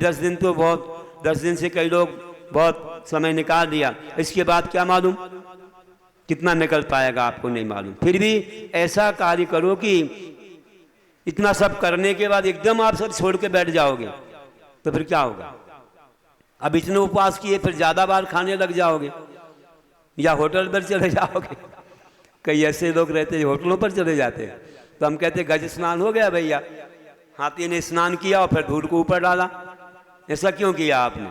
10 दिन तो बहुत, 10 दिन से कई लोग बहुत समय निकाल दिया, इसके बाद क्या मालूम कितना निकल पाएगा, आपको नहीं मालूम। फिर भी ऐसा कार्य करो कि इतना सब करने के बाद एकदम आप सब छोड़ के बैठ जाओगे तो फिर क्या होगा। अब इतने उपवास किए, फिर ज़्यादा बार खाने लग जाओगे या होटल पर चले जाओगे। कई ऐसे लोग रहते हैं होटलों पर चले जाते हैं। तो हम कहते गज स्नान हो गया भैया, हाथी ने स्नान किया और फिर धूल को ऊपर डाला। ऐसा क्यों किया आपने?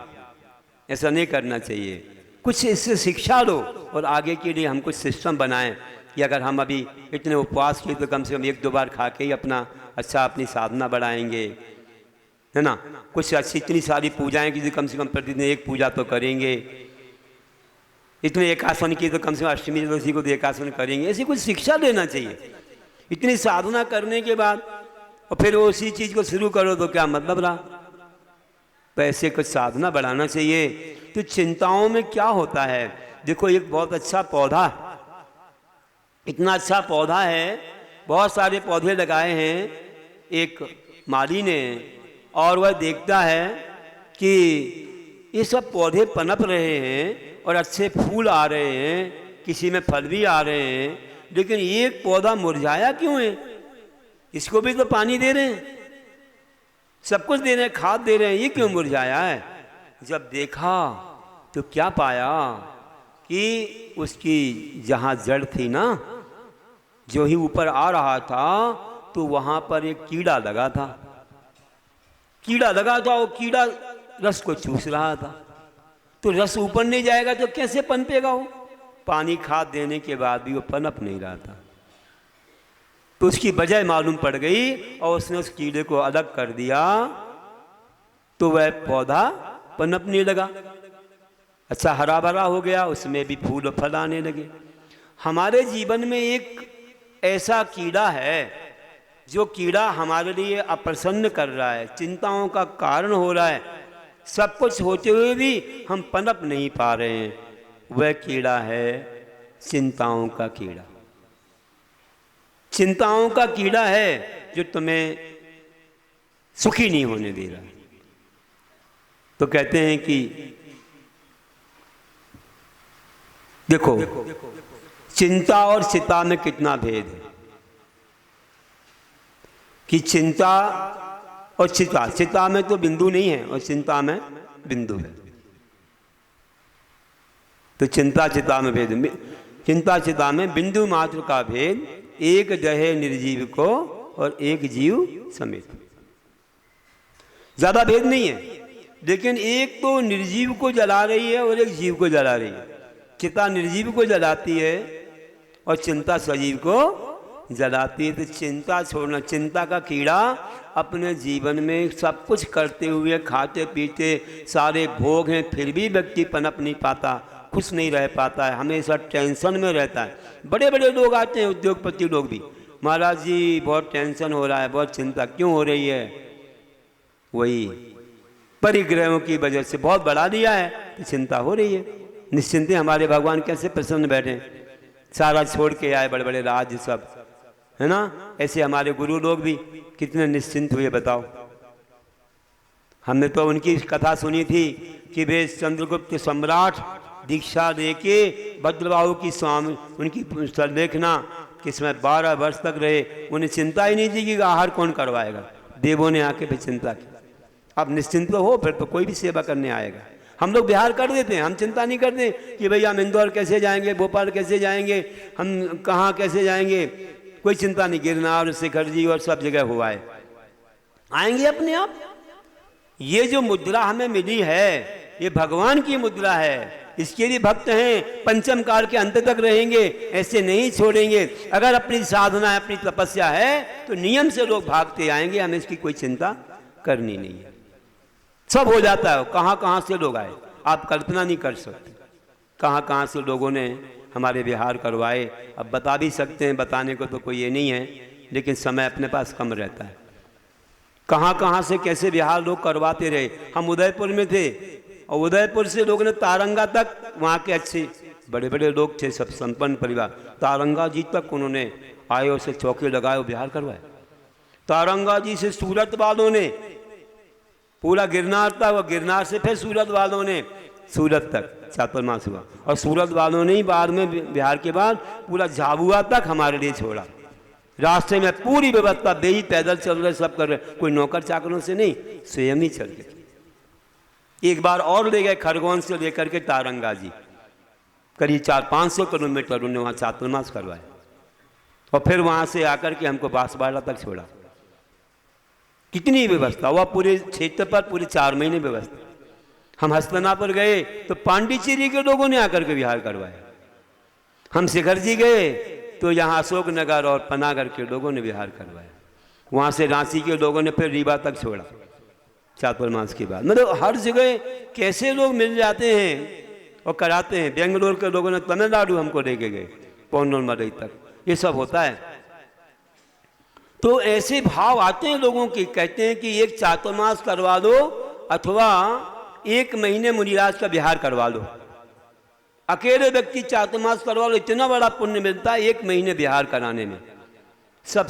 ऐसा नहीं करना चाहिए। कुछ इससे शिक्षा लो और आगे के लिए हम कुछ सिस्टम बनाएं कि अगर हम अभी इतने उपवास किए तो कम से कम 1-2 बार खा के ही अपनी साधना बढ़ाएंगे, है ना। कुछ अच्छी इतनी सारी पूजाएं की कम से कम प्रतिदिन 1 पूजा तो करेंगे। इतने एकासन की तो कम से कम अष्टमी चतुर्दशी को तो एकासन करेंगे। ऐसी कुछ शिक्षा देना चाहिए। इतनी साधना करने के बाद और फिर उसी चीज़ को शुरू करो तो क्या मतलब रहा। तो ऐसे कुछ साधना बढ़ाना चाहिए। तो चिंताओं में क्या होता है, देखो एक बहुत अच्छा पौधा, इतना अच्छा पौधा है, बहुत सारे पौधे लगाए हैं एक माली ने, और वह देखता है कि ये सब पौधे पनप रहे हैं और अच्छे फूल आ रहे हैं, किसी में फल भी आ रहे हैं, लेकिन एक पौधा मुरझाया क्यों है। इसको भी तो पानी दे रहे हैं, सब कुछ दे रहे हैं, खाद दे रहे हैं, ये क्यों मुरझाया है। जब देखा तो क्या पाया कि उसकी जहाँ जड़ थी ना, जो ही ऊपर आ रहा था तो वहाँ पर एक कीड़ा लगा था। कीड़ा लगा था, वो कीड़ा रस को चूस रहा था। तो रस ऊपर नहीं जाएगा तो कैसे पनपेगा वो। पानी खाद देने के बाद भी वो पनप नहीं रहा था। तो उसकी वजह मालूम पड़ गई और उसने उस कीड़े को अलग कर दिया, तो वह पौधा पनपने लगा, अच्छा हरा भरा हो गया, उसमें भी फूल और फल आने लगे। हमारे जीवन में एक ऐसा कीड़ा है जो कीड़ा हमारे लिए अप्रसन्न कर रहा है, चिंताओं का कारण हो रहा है। सब कुछ होते हुए भी हम पनप नहीं पा रहे हैं। वह कीड़ा है चिंताओं का कीड़ा। चिंताओं का कीड़ा है जो तुम्हें सुखी नहीं होने दे रहा। तो कहते हैं कि देखो चिंता और चिता में कितना भेद है कि चिंता और चिता, चिता में तो बिंदु नहीं है और चिंता में बिंदु है। तो चिंता चिता में भेद, चिंता चिता में बिंदु मात्र का भेद, एक दहे निर्जीव को और एक जीव समेत। ज्यादा भेद नहीं है, लेकिन एक तो निर्जीव को जला रही है और एक जीव को जला रही है। चिता निर्जीव को जलाती है और चिंता सजीव को जलाती है। तो चिंता छोड़ना, चिंता का कीड़ा अपने जीवन में सब कुछ करते हुए, खाते पीते सारे भोग हैं, फिर भी व्यक्ति पनप नहीं पाता, खुश नहीं रह पाता है, हमेशा टेंशन में रहता है। बड़े बड़े लोग आते हैं, उद्योगपति लोग भी, महाराज जी बहुत टेंशन हो रहा है, बहुत चिंता क्यों हो रही है। वही परिग्रहों की वजह से बहुत बढ़ा दिया है तो चिंता हो रही है। निश्चिंत हमारे भगवान कैसे प्रसन्न बैठे, सारा छोड़ के आए, बड़े बड़े राज्य सब, है ना। ऐसे हमारे गुरु लोग भी कितने निश्चिंत हुए बताओ। हमने तो उनकी कथा सुनी थी कि वे चंद्रगुप्त सम्राट दीक्षा लेके भद्रबाहु की स्वामी उनकी देखना किसमें 12 वर्ष तक रहे, उन्हें चिंता ही नहीं थी कि आहार कौन करवाएगा। देवों ने आके भी चिंता की। अब निश्चिंत हो फिर तो कोई भी सेवा करने आएगा। हम लोग बिहार कर देते हैं, हम चिंता नहीं करते कि भैया हम इंदौर कैसे जाएंगे, भोपाल कैसे जाएंगे, हम कहाँ कैसे जाएंगे, कोई चिंता नहीं। गिरनार, शिखर जी और सब जगह हुआ है, आएंगे अपने आप। ये जो मुद्रा हमें मिली है ये भगवान की मुद्रा है, इसके लिए भक्त हैं, पंचम काल के अंत तक रहेंगे, ऐसे नहीं छोड़ेंगे। अगर अपनी साधना है, अपनी तपस्या है तो नियम से लोग भागते आएंगे, हमें इसकी कोई चिंता करनी नहीं है। सब हो जाता है। कहाँ कहाँ से लोग आए आप कल्पना नहीं कर सकते, कहाँ कहाँ से लोगों ने हमारे विहार करवाए। अब बता भी सकते हैं, बताने को तो कोई ये नहीं है, लेकिन समय अपने पास कम रहता है। कहाँ कहाँ से कैसे विहार लोग करवाते रहे। हम उदयपुर में थे और उदयपुर से लोगों ने तारंगा तक, वहाँ के अच्छे बड़े बड़े लोग थे, सब संपन्न परिवार, तारंगा जी तक उन्होंने आए, उसे चौके लगाए और विहार करवाए। तारंगा जी से सूरत वालों ने पूरा गिरनार था, वो गिरनार से फिर सूरत वालों ने सूरत तक चातुर्मास हुआ, और सूरत वालों ने ही बाद में बिहार के बाद पूरा झाबुआ तक हमारे लिए छोड़ा। रास्ते में पूरी व्यवस्था बेही पैदल चल रहे, सब कर रहे, कोई नौकर चाकरों से नहीं, स्वयं ही चल के। एक बार और ले गए खरगोन से लेकर के तारंगा जी, करीब 400-500 किलोमीटर उन्होंने वहाँ चातुर्मास करवाया, और फिर वहाँ से आकर के हमको बांसवाड़ा तक छोड़ा। कितनी व्यवस्था हुआ पूरे क्षेत्र पर, पूरे 4 महीने व्यवस्था। हम हस्तिनापुर गए तो पांडिचेरी के लोगों ने आकर के विहार करवाया। हम शिखर जी गए तो यहाँ अशोक नगर और पनागर के लोगों ने विहार करवाया। वहाँ से रांची के लोगों ने फिर रीवा तक छोड़ा चातुर्मास के बाद। मतलब हर जगह कैसे लोग मिल जाते हैं और कराते हैं। बेंगलोर के लोगों ने तमिलनाडु हमको लेके गए, पौंडरमदई तक, ये सब होता है। तो ऐसे भाव आते हैं लोगों के, कहते हैं कि एक चातुर्मास करवा दो अथवा 1 महीने मुनिराज का विहार करवा लो। अकेले व्यक्ति चातुर्मास करवा लो, इतना बड़ा पुण्य मिलता है 1 महीने विहार कराने में। सब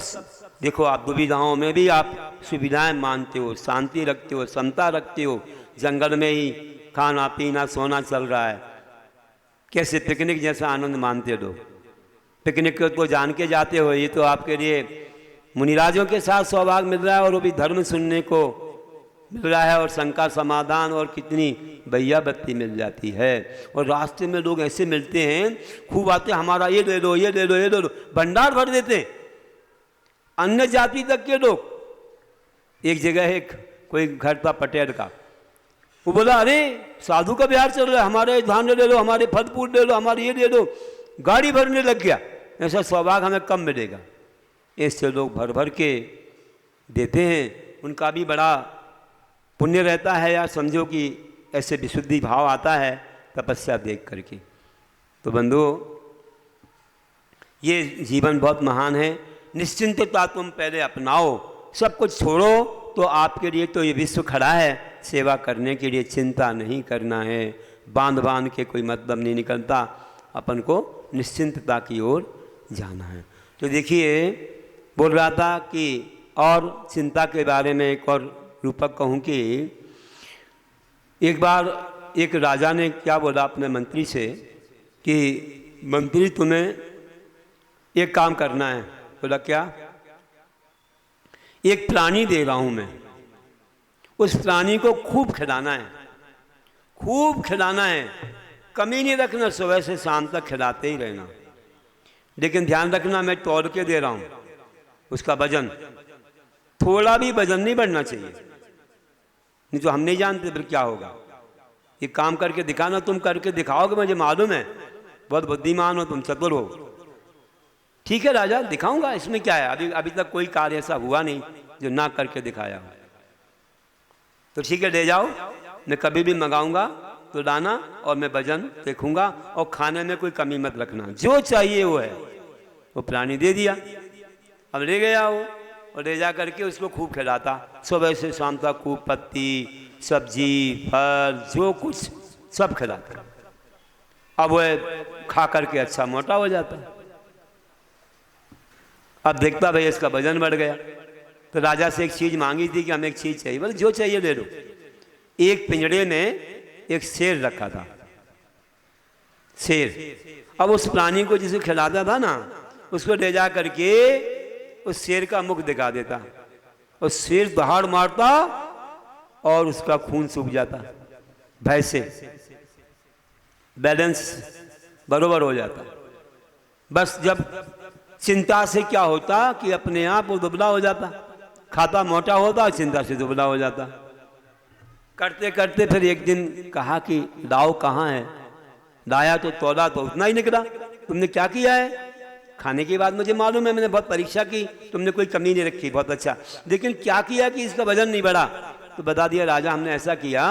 देखो, आप दुविधाओं में भी आप सुविधाएं मानते हो, शांति रखते हो, समता रखते हो। जंगल में ही खाना पीना सोना चल रहा है, कैसे पिकनिक जैसा आनंद मानते हो। पिकनिक को जान के जाते हो, ये तो आपके लिए मुनिराजों के साथ सौभाग्य मिल रहा है, और वो भी धर्म सुनने को मिल रहा है, और शंका समाधान, और कितनी भैया बत्ती मिल जाती है। और रास्ते में लोग ऐसे मिलते हैं, खूब आते, हमारा ये दे दो, ये दे दो, ये दे दो, भंडार भर देते हैं। अन्य जाति तक के लोग। एक जगह एक कोई घर था पटेल का, वो बोला अरे साधु का बिहार चल रहा है, हमारे धान दे दो, हमारे फल फूल दे दो, हमारे ये दे दो। गाड़ी भरने लग गया। ऐसा सौभाग्य हमें कम मिलेगा। ऐसे लोग भर भर के देते हैं, उनका भी बड़ा पुण्य रहता है यार। समझो कि ऐसे विशुद्धि भाव आता है तपस्या देख करके। तो बंधुओं, ये जीवन बहुत महान है। निश्चिंतता तुम पहले अपनाओ, सब कुछ छोड़ो, तो आपके लिए तो ये विश्व खड़ा है। सेवा करने के लिए चिंता नहीं करना है, बांध बांध के कोई मतलब नहीं निकलता, अपन को निश्चिंतता की ओर जाना है। तो देखिए, बोल रहा था कि और चिंता के बारे में एक और रूपक कहूँ कि एक बार एक राजा ने क्या बोला अपने मंत्री से कि मंत्री तुम्हें एक काम करना है। बोला क्या? एक प्राणी दे रहा हूँ मैं, उस प्राणी को खूब खिलाना है, खूब खिलाना है, कमी नहीं रखना, सुबह से शाम तक खिलाते ही रहना। लेकिन ध्यान रखना, मैं तोड़ के दे रहा हूँ, उसका वजन थोड़ा भी वजन नहीं बढ़ना चाहिए, नहीं तो हम नहीं जानते फिर क्या होगा। ये काम करके दिखाना, तुम करके दिखाओगे, मुझे मालूम है, बहुत बुद्धिमान हो तुम, चतुर हो। ठीक है राजा, दिखाऊंगा, इसमें क्या है। अभी तक कोई कार्य ऐसा हुआ नहीं जो ना करके दिखाया हो। तो ठीक है, ले जाओ, मैं कभी भी मंगाऊंगा तो लाना, और मैं वजन देखूंगा, और खाने में कोई कमी मत रखना, जो चाहिए वो है। वो प्राणी दे दिया। अब ले गया वो, और ले जा करके उसको खूब खिलाता, सुबह से शाम तक खूब पत्ती सब्जी फल जो कुछ सब खिलाता। अब वह खा करके अच्छा मोटा हो जाता। अब देखता भाई इसका वजन बढ़ गया, तो राजा से एक चीज़ मांगी थी कि हमें एक चीज़ चाहिए। बोले जो चाहिए ले लो। एक पिंजड़े में एक शेर रखा था, शेर। अब उस प्राणी को जिसे खिलाता था ना, उसको ले जा करके उस शेर का मुख दिखा देता, और शेर दहाड़ मारता और उसका खून सूख जाता, भय से बैलेंस बरोबर हो जाता। बस जब चिंता से क्या होता कि अपने आप वो दुबला हो जाता, खाता मोटा होता, चिंता से दुबला हो जाता। करते करते फिर एक दिन कहा कि दाव कहाँ है? लाया तो तोला तो उतना ही निकला। तुमने क्या किया है? खाने के बाद मुझे मालूम है, मैंने बहुत परीक्षा की, तुमने कोई कमी नहीं रखी, बहुत अच्छा, लेकिन क्या किया कि इसका वजन नहीं बढ़ा? तो बता दिया राजा, हमने ऐसा किया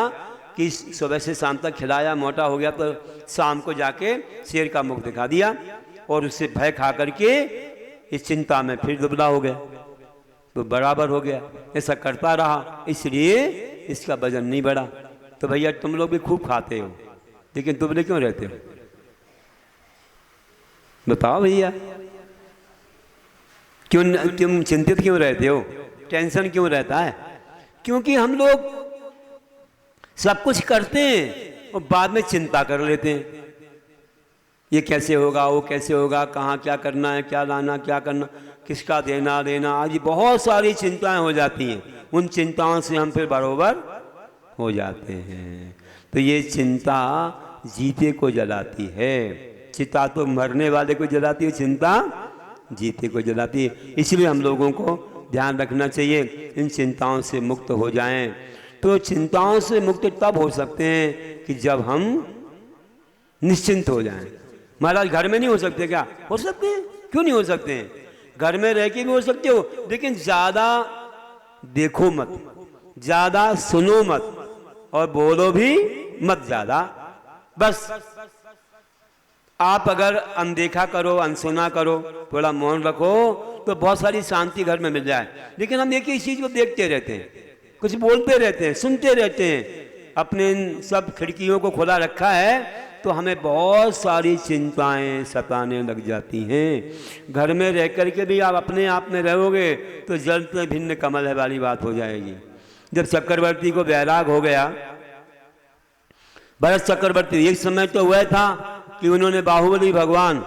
कि सुबह से शाम तक खिलाया, मोटा हो गया, तो शाम को जाके शेर का मुख दिखा दिया, और उससे भय खा करके इस चिंता में फिर दुबला हो गया, तो बराबर हो गया। ऐसा करता रहा, इसलिए इसका वजन नहीं बढ़ा। तो भैया तुम लोग भी खूब खाते हो, लेकिन दुबले क्यों रहते हो? बताओ भैया, क्यों तुम चिंतित क्यों रहते हो? टेंशन क्यों रहता है? क्योंकि हम लोग सब कुछ करते हैं और बाद में चिंता कर लेते हैं, ये कैसे होगा, वो कैसे होगा, कहाँ क्या करना है, क्या लाना, क्या करना, किसका देना लेना, आज बहुत सारी चिंताएं हो जाती हैं। उन चिंताओं से हम फिर बरोबर हो जाते हैं। तो ये चिंता जीते को जलाती है। चिता तो मरने वाले को जलाती है, चिंता जीते को जलाती है। इसलिए हम लोगों को ध्यान रखना चाहिए, इन चिंताओं से मुक्त हो जाएं। तो चिंताओं से मुक्त तब हो सकते हैं कि जब हम निश्चिंत हो जाएं। महाराज घर में नहीं हो सकते क्या? हो सकते हैं, क्यों नहीं हो सकते हैं? घर में रह के भी हो सकते हो, लेकिन ज़्यादा देखो मत, ज़्यादा सुनो मत और बोलो भी मत ज़्यादा। बस आप अगर अनदेखा करो, अनसुना करो, थोड़ा मौन रखो, तो बहुत सारी शांति घर में मिल जाए। लेकिन हम एक ही चीज़ को देखते रहते हैं, कुछ बोलते रहते हैं, सुनते रहते हैं, अपने इन सब खिड़कियों को खुला रखा है, तो हमें बहुत सारी चिंताएं सताने लग जाती हैं। घर में रह कर के भी आप अपने आप में रहोगे तो जल में भिन्न कमल है वाली बात हो जाएगी। जब चक्रवर्ती को वैराग हो गया, भरत चक्रवर्ती, एक समय तो हुआ था कि उन्होंने बाहुबली भगवान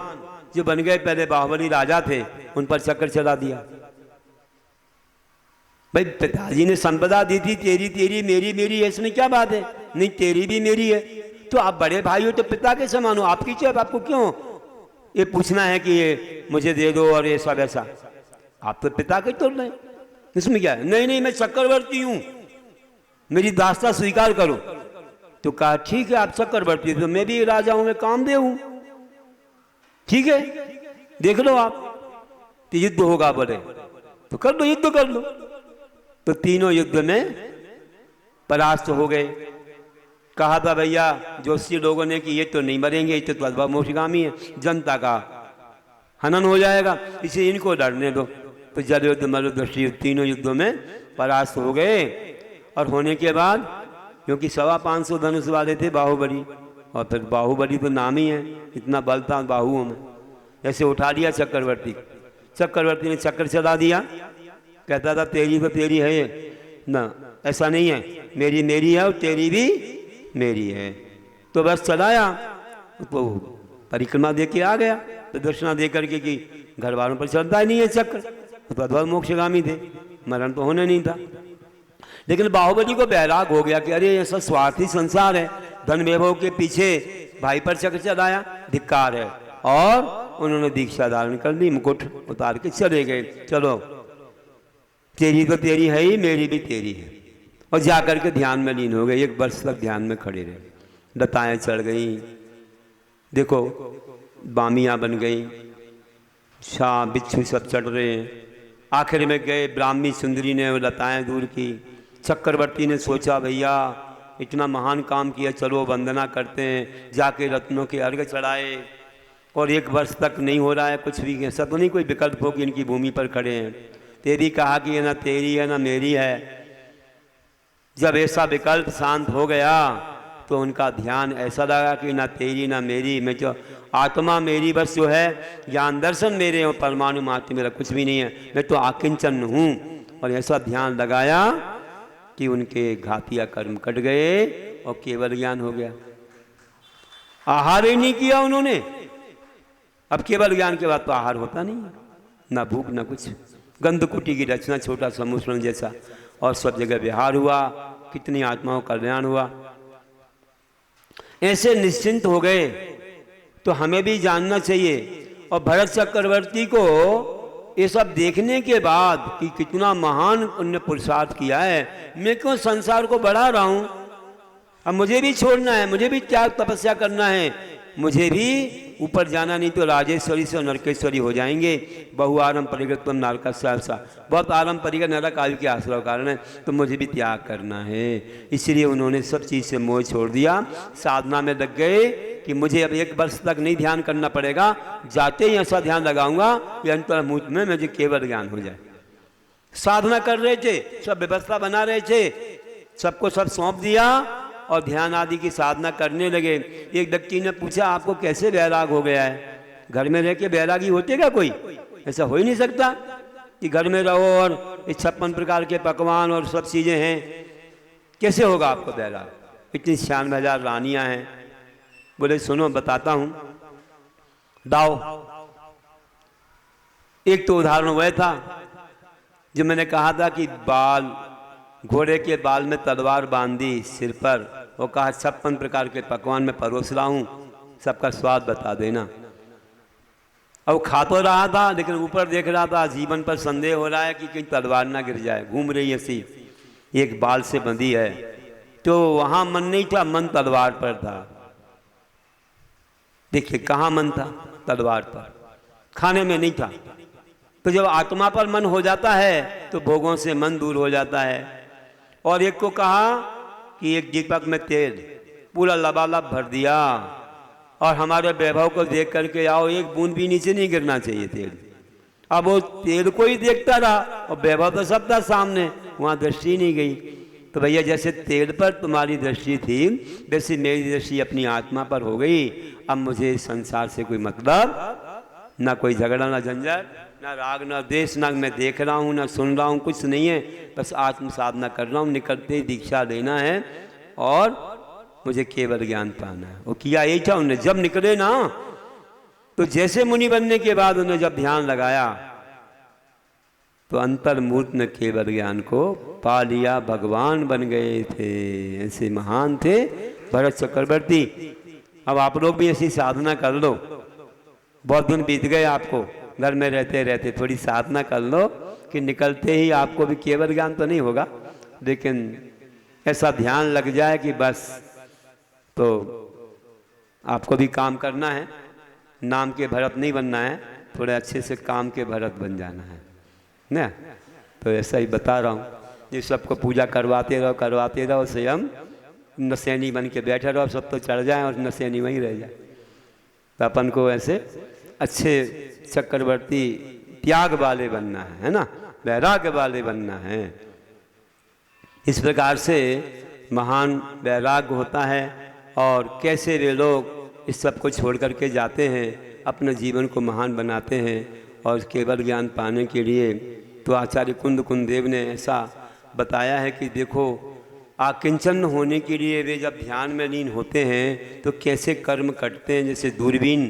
जो बन गए, पहले बाहुबली राजा थे, उन पर चक्कर चला दिया। भाई पिताजी ने संपदा दी थी, तेरी तेरी मेरी मेरी, इसमें क्या बात है? नहीं, तेरी भी मेरी है, तो आप बड़े भाई हो तो पिता के समान हो, आपकी चेप आपको क्यों ये पूछना है कि ये मुझे दे दो और ये सब ऐसा? आप तो पिता के तोड़ रहे, इसमें क्या है? नहीं नहीं, मैं चक्रवर्ती हूं, मेरी दास्ता स्वीकार करो। तो कहा ठीक है, आप चक्रवर्ती तो मैं भी राजा हूं, मैं कामदेव हूं, ठीक है, देख लो आप, तो युद्ध होगा बोले, तो कर लो, युद्ध कर लो। तो तीनों युद्ध में परास्त हो गए। कहा था भैया जोशी लोगों ने कि ये तो नहीं मरेंगे, ये तो मोक्षगामी है, जनता का हनन हो जाएगा, इसे इनको डरने दो। तो जल युद्ध, मल युद्ध, तीनों युद्धों में परास्त हो गए। और होने के बाद, क्योंकि 525 धनुष वाले थे बाहुबली, और फिर बाहुबली तो नाम ही है, इतना बल था बाहुओं में, ऐसे उठा लिया चक्रवर्ती। चक्रवर्ती ने चक्कर चला दिया, कहता था तेरी तो तेरी है ना, ऐसा नहीं है, मेरी मेरी है और तेरी भी मेरी है। तो बस चलाया, तो परिक्रमा दे के आ गया, प्रदक्षिणा दे करके कि घर वालों पर चलता ही नहीं है चक्र, तो अद्भुत मोक्षगामी थे, मरण तो होने नहीं था। लेकिन बाहुबली को बैराग हो गया कि अरे ये सब स्वार्थी संसार है, धन वैभव के पीछे भाई पर चक्र चलाया, धिक्कार है। और उन्होंने दीक्षा धारण कर ली, मुकुट उतार के चले गए, चलो तेरी तो तेरी है ही, मेरी भी तेरी है। और जाकर के ध्यान में लीन हो गए, 1 वर्ष तक ध्यान में खड़े रहे, लताएं चढ़ गई, देखो बामियाँ बन गई, शाह बिच्छू सब चढ़ रहे हैं। आखिर में गए, ब्राह्मी सुंदरी ने वो लताएं दूर की। चक्रवर्ती ने सोचा भैया इतना महान काम किया, चलो वंदना करते हैं, जाके रत्नों के अर्घ चढ़ाए। और 1 वर्ष तक नहीं हो रहा है कुछ भी, ऐसा तो नहीं कोई विकल्प हो कि इनकी भूमि पर खड़े हैं। तेरी कहा कि ये ना तेरी है ना मेरी है। जब ऐसा विकल्प शांत हो गया तो उनका ध्यान ऐसा लगा कि ना तेरी ना मेरी, मैं जो आत्मा मेरी बस जो है, ज्ञान दर्शन मेरे और परमाणु मात्र मेरा कुछ भी नहीं है, मैं तो आकिंचन हूँ। और ऐसा ध्यान लगाया कि उनके घातिया कर्म कट गए और केवल ज्ञान हो गया। आहार ही नहीं किया उन्होंने। अब केवल ज्ञान के बाद तो आहार होता नहीं, ना भूख ना कुछ। गंधकुटी की रचना, छोटा समुद्र जैसा, और सब जगह विहार हुआ, कितनी आत्माओं का कल्याण हुआ। ऐसे निश्चिंत हो गए। तो हमें भी जानना चाहिए। और भरत चक्रवर्ती को ये सब देखने के बाद कि कितना महान उन्होंने पुरुषार्थ किया है, मैं क्यों संसार को बढ़ा रहा हूँ, अब मुझे भी छोड़ना है, मुझे भी त्याग तपस्या करना है, मुझे भी ऊपर जाना, नहीं तो राजेश्वरी से नरकेश्वरी हो जाएंगे। बहु आरम परिगतम नारका सा, बहुत आरम परिगत नरक आयु के आश्रय कारण है, तो मुझे भी त्याग करना है। इसलिए उन्होंने सब चीज़ से मोह छोड़ दिया, साधना में लग गए कि मुझे अब 1 वर्ष तक नहीं ध्यान करना पड़ेगा, जाते ही ऐसा ध्यान लगाऊंगा कि अंतर्मुख में मुझे केवल ज्ञान हो जाए। साधना कर रहे थे, सब व्यवस्था बना रहे थे, सबको सब सौंप दिया और ध्यान आदि की साधना करने लगे। एक व्यक्ति ने पूछा आपको कैसे वैराग हो गया है? घर में रह के वैरागी होते क्या कोई? ऐसा हो ही नहीं सकता कि घर में रहो और 56 प्रकार के पकवान और सब चीज़ें हैं, कैसे होगा आपको वैराग? इतनी 96,000 रानियां हैं। बोले सुनो बताता हूँ, दाओ। एक तो उदाहरण वह था जो मैंने कहा था कि बाल, घोड़े के बाल में तलवार बांधी सिर पर, वो कहा 56 प्रकार के पकवान में परोस रहा हूँ, सबका स्वाद बता देना। अब खा तो रहा था लेकिन ऊपर देख रहा था, जीवन पर संदेह हो रहा है कि कहीं तलवार ना गिर जाए, घूम रही है सी, एक बाल से बंधी है। तो वहां मन नहीं था, मन तलवार पर था। देखिए कहाँ मन था, तलवार पर, खाने में नहीं था। तो जब आत्मा पर मन हो जाता है तो भोगों से मन दूर हो जाता है। और एक को कहा कि एक दीपक में तेल पूरा लबालब भर दिया और हमारे वैभव को देख करके आओ, एक बूंद भी नीचे नहीं गिरना चाहिए तेल। अब वो तेल को ही देखता रहा और वैभव तो सब था सामने, वहाँ दृष्टि नहीं गई। तो भैया जैसे तेल पर तुम्हारी दृष्टि थी वैसे मेरी दृष्टि अपनी आत्मा पर हो गई। अब मुझे संसार से कोई मतलब, ना कोई झगड़ा, ना झंझट, ना राग, ना देश, ना मैं देख रहा हूँ, ना सुन रहा हूँ, कुछ नहीं है। बस आत्म साधना कर रहा हूँ, निकलते ही दीक्षा लेना है और मुझे केवल ज्ञान पाना है। वो किया यही था उन्होंने। जब निकले ना तो जैसे मुनि बनने के बाद उन्होंने जब ध्यान लगाया तो अंतर्मूर्त ने केवल ज्ञान को पा लिया, भगवान बन गए थे। ऐसे महान थे भरत चक्रवर्ती। अब आप लोग भी ऐसी साधना कर लो, बहुत दिन बीत गए आपको घर में रहते रहते, थोड़ी साधना कर लो कि निकलते ही आपको भी केवल ज्ञान तो नहीं होगा लेकिन ऐसा ध्यान लग जाए कि बस तो आपको भी काम करना है, नाम के भरत नहीं बनना है, थोड़े अच्छे से काम के भरत बन जाना है ना। तो ऐसा ही बता रहा हूँ, ये सबको पूजा करवाते रहो, स्वयं नशेनी बन के बैठे रहो, सब तो चढ़ जाए और नशेनी वहीं रह जाए। तो अपन को ऐसे अच्छे चक्रवर्ती त्याग वाले बनना है ना, वैराग्य वाले बनना है। इस प्रकार से महान वैराग्य होता है। और कैसे वे लोग इस सब को छोड़ करके जाते हैं, अपने जीवन को महान बनाते हैं और केवल ज्ञान पाने के लिए। तो आचार्य कुंद कुंदेव ने ऐसा बताया है कि देखो आकिंचन होने के लिए वे जब ध्यान में लीन होते हैं तो कैसे कर्म करते हैं। जैसे दूरबीन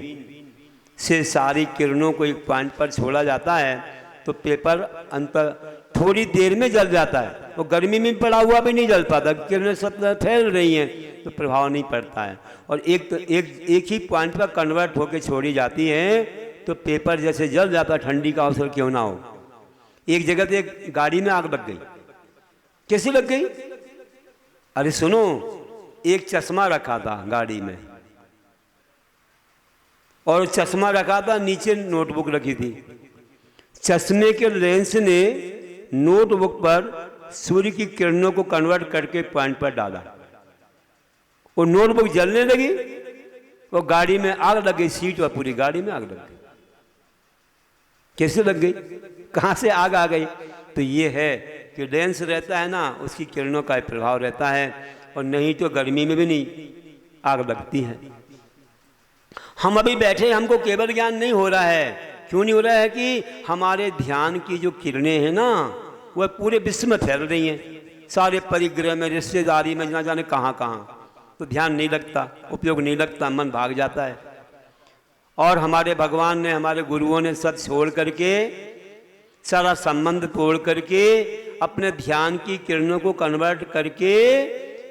से सारी किरणों को एक पॉइंट पर छोड़ा जाता है तो पेपर अंतर थोड़ी देर में जल जाता है, वो गर्मी में पड़ा हुआ भी नहीं जल पाता, किरणें सब फैल रही हैं तो प्रभाव नहीं पड़ता है। और एक ही पॉइंट पर कन्वर्ट होकर छोड़ी जाती है तो पेपर जैसे जल जाता, ठंडी का अवसर क्यों ना हो। एक जगह तो एक गाड़ी में आग लग गई। कैसे लग गई? अरे सुनो, एक चश्मा रखा था गाड़ी में और चश्मा रखा था, नीचे नोटबुक रखी थी। चश्मे के लेंस ने नोटबुक पर सूर्य की किरणों को कन्वर्ट करके पॉइंट पर डाला, वो नोटबुक जलने लगी, वो गाड़ी में आग लग गई, सीट और पूरी गाड़ी में आग लग गई। कैसे लग गई? कहाँ से आग आ गई? तो ये है कि लेंस रहता है ना, उसकी किरणों का प्रभाव रहता है, और नहीं तो गर्मी में भी नहीं आग लगती है। हम अभी बैठे, हमको केवल ज्ञान नहीं हो रहा है। क्यों नहीं हो रहा है? कि हमारे ध्यान की जो किरणें हैं ना वह पूरे विश्व में फैल रही हैं, सारे परिग्रह में, रिश्तेदारी में, ना जाने कहाँ कहाँ। तो ध्यान नहीं लगता, उपयोग नहीं लगता, मन भाग जाता है। और हमारे भगवान ने, हमारे गुरुओं ने सब छोड़ करके, सारा संबंध तोड़ करके अपने ध्यान की किरणों को कन्वर्ट करके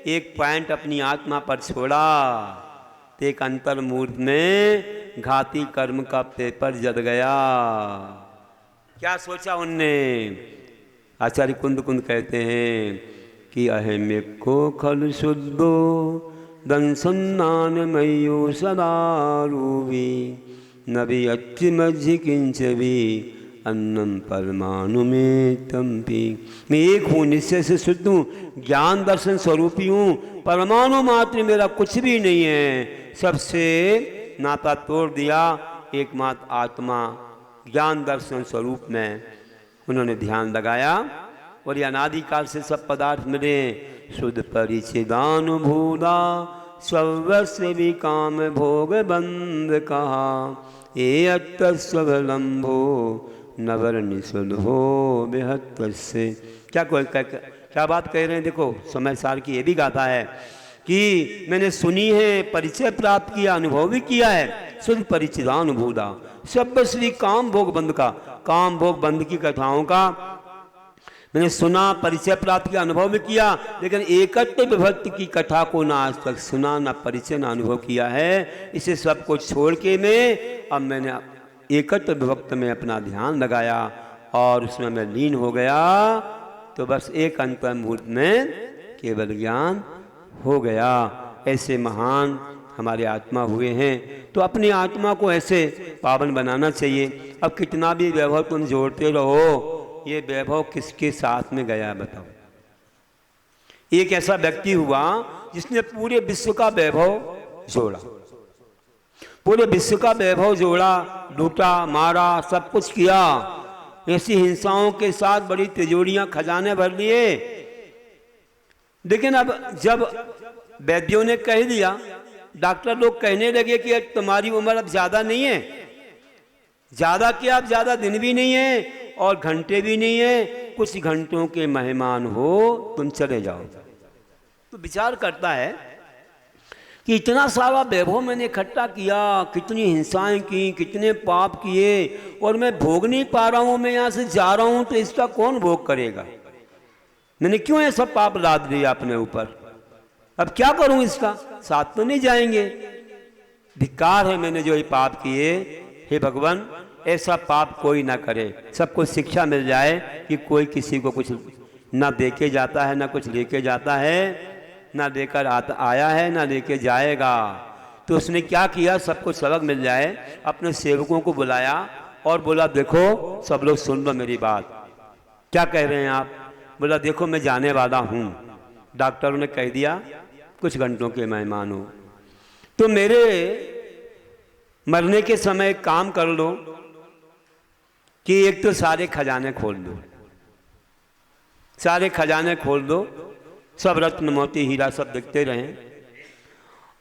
एक पॉइंट अपनी आत्मा पर छोड़ा। तो एक अंतर्मूर्त में घाती कर्म का पेपर जल गया। क्या सोचा उनने? आचार्य कुंद कुंद कहते हैं कि अहम को खल शुद्धो दंसन्नान मयो सदारूवी नबी अच्छी मज्जी किंचवी अन्नम परमाणु में तंपी। मैं एक हूँ, निश्चय से शुद्ध हूँ, ज्ञान दर्शन स्वरूपी हूँ, परमाणु मात्र मेरा कुछ भी नहीं है। सबसे नाता तोड़ दिया, एकमात्र आत्मा ज्ञान दर्शन स्वरूप में उन्होंने ध्यान लगाया। और ये अनादिकाल से सब पदार्थ मिले। शुद्ध परिचिदानुभूता सर्वस्व विकाम भोग बंद कहा, ये अत्तस्वलंभो नवर निषुद हो बेहद से। क्या बात कह रहे हैं? देखो समय सार की ये भी गाता है कि मैंने सुनी है, परिचय प्राप्त किया, अनुभव भी किया है। शुद्ध परिचिदानुभूता सब श्री काम भोग बंद का, काम भोग बंद की कथाओं का मैंने सुना, परिचय प्राप्त किया, अनुभव भी किया, लेकिन एकत्व विभक्ति की कथा को ना आज तक सुना, ना परिचय, ना अनुभव किया है। इसे सब कुछ छोड़ के अब मैंने एकत्व विभक्त में अपना ध्यान लगाया और उसमें मैं लीन हो गया, तो बस एक अंतर मुहूर्त में केवल ज्ञान हो गया। ऐसे महान हमारे आत्मा हुए हैं, तो अपनी आत्मा को ऐसे पावन बनाना चाहिए। अब कितना भी वैभव तुम जोड़ते रहो, ये वैभव किसके साथ में गया बताओ। एक ऐसा व्यक्ति हुआ जिसने पूरे विश्व का वैभव जोड़ा, पूरे विश्व का वैभव जोड़ा, लूटा, मारा, सब कुछ किया। ऐसी हिंसाओं के साथ बड़ी तिजोरियां, खजाने भर लिए। लेकिन अब जब वैद्यों ने कह दिया, डॉक्टर लोग कहने लगे कि तुम्हारी उम्र अब ज्यादा नहीं है, ज्यादा क्या, अब ज्यादा दिन भी नहीं है और घंटे भी नहीं है, कुछ घंटों के मेहमान हो, तुम चले जाओ। तो विचार करता है कि इतना सारा वैभव मैंने इकट्ठा किया, कितनी हिंसाएं की, कितने पाप किए, और मैं भोग नहीं पा रहा हूं, मैं यहां से जा रहा हूं, तो इसका कौन भोग करेगा? मैंने क्यों ऐसा पाप लाद दिया अपने ऊपर? अब क्या करूं इसका? साथ तो नहीं जाएंगे। धिक्कार है मैंने जो ये पाप किए। हे भगवान, ऐसा पाप कोई ना करे, सबको शिक्षा मिल जाए कि कोई किसी को कुछ ना दे के जाता है, ना कुछ लेके जाता है, ना लेकर आया है, ना लेके जाएगा। तो उसने क्या किया, सबको सबक मिल जाए, अपने सेवकों को बुलाया और बोला, देखो सब लोग सुन लो मेरी बात। क्या कह रहे हैं आप? बोला, देखो मैं जाने वाला हूँ, डॉक्टरों ने कह दिया कुछ घंटों के मेहमान हो, तो मेरे मरने के समय काम कर लो कि एक तो सारे खजाने खोल दो, सारे खजाने खोल दो, सब रत्न मोती हीरा सब दिखते रहें,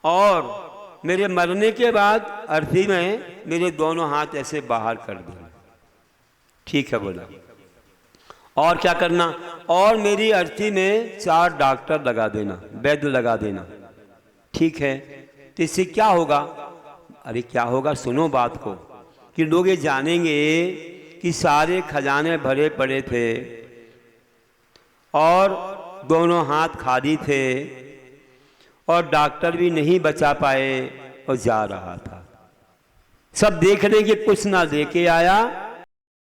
और मेरे मरने के बाद अर्थी में मेरे दोनों हाथ ऐसे बाहर कर दो। ठीक है बोला। और क्या करना? और मेरी अर्थी में 4 डॉक्टर लगा देना, वैद्य लगा देना। ठीक है। तो इससे क्या होगा? अरे क्या होगा, सुनो बात को, कि लोग ये जानेंगे कि सारे खजाने भरे पड़े थे और दोनों हाथ खाली थे और डॉक्टर भी नहीं बचा पाए और जा रहा था। सब देख रहे कि कुछ ना लेके आया